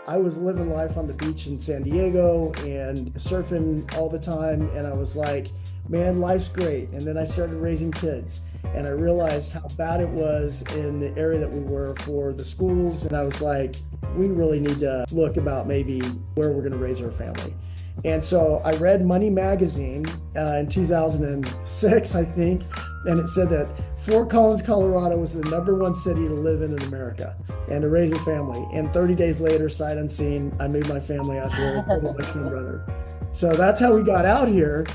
I was living life on the beach in San Diego and surfing all the time. And I was like, man, life's great. And then I started raising kids and I realized how bad it was in the area that we were for the schools. And I was like, we really need to look about maybe where we're going to raise our family. And so I read Money Magazine in 2006, I think, and it said that Fort Collins, Colorado was the #1 city to live in America and to raise a family. And 30 days later, sight unseen, I moved my family out here with my twin brother. So that's how we got out here.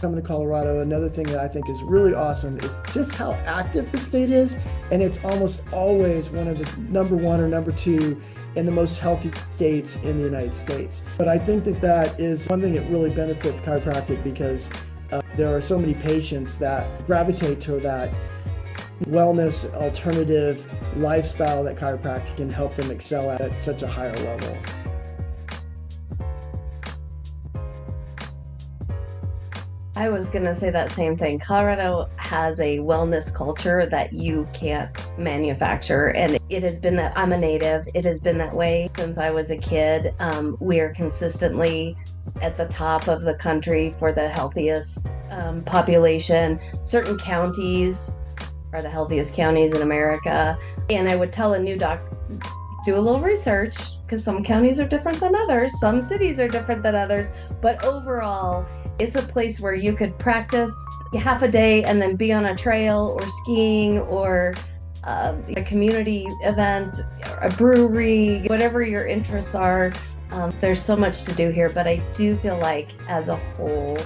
Coming to Colorado, another thing that I think is really awesome is just how active the state is, and it's almost always one of the #1 or #2 in the most healthy states in the United States. But I think that that is one thing that really benefits chiropractic because there are so many patients that gravitate to that wellness alternative lifestyle that chiropractic can help them excel at such a higher level. I was going to say that same thing. Colorado has a wellness culture that you can't manufacture. And it has been that I'm a native. It has been that way since I was a kid. We are consistently at the top of the country for the healthiest population. Certain counties are the healthiest counties in America. And I would tell a new doctor, do a little research because some counties are different than others. Some cities are different than others. But overall, it's a place where you could practice half a day and then be on a trail or skiing or a community event, a brewery, whatever your interests are. There's so much to do here, but I do feel like as a whole,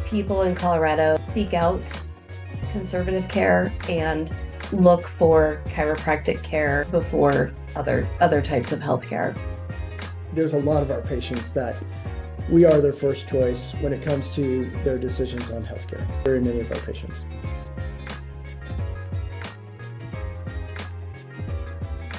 people in Colorado seek out conservative care and look for chiropractic care before other types of health care. There's a lot of our patients that we are their first choice when it comes to their decisions on healthcare. Very many of our patients.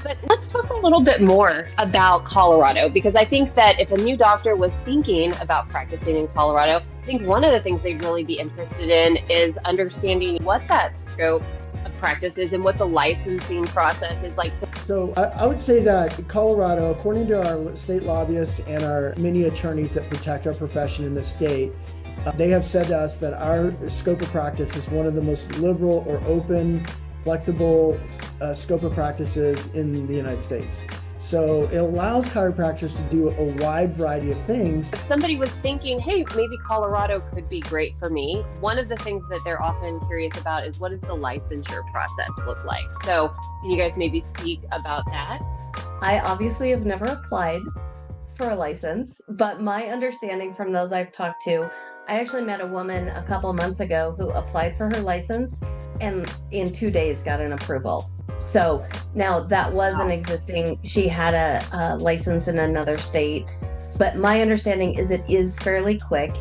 But let's talk a little bit more about Colorado, because I think that if a new doctor was thinking about practicing in Colorado, I think one of the things they'd really be interested in is understanding what that scope of practice is and what the licensing process is like. So I would say that Colorado, according to our state lobbyists and our many attorneys that protect our profession in the state, they have said to us that our scope of practice is one of the most liberal or open, flexible scope of practices in the United States. So it allows chiropractors to do a wide variety of things. If somebody was thinking, hey, maybe Colorado could be great for me, one of the things that they're often curious about is what does the licensure process look like? So can you guys maybe speak about that? I obviously have never applied for a license, but my understanding from those I've talked to, I actually met a woman a couple months ago who applied for her license and in 2 days got an approval. So now that wasn't existing. She had a license in another state, but my understanding is it is fairly quick.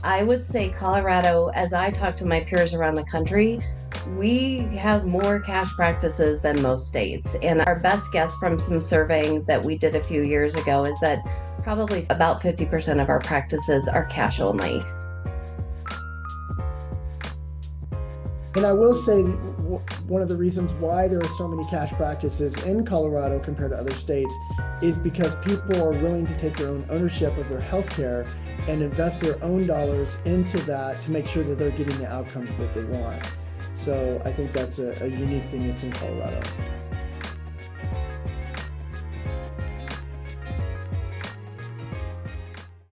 I would say Colorado, as I talk to my peers around the country, we have more cash practices than most states. And our best guess from some surveying that we did a few years ago is that probably about 50% of our practices are cash only. And I will say one of the reasons why there are so many cash practices in Colorado compared to other states is because people are willing to take their own ownership of their healthcare and invest their own dollars into that to make sure that they're getting the outcomes that they want. So I think that's a unique thing that's in Colorado.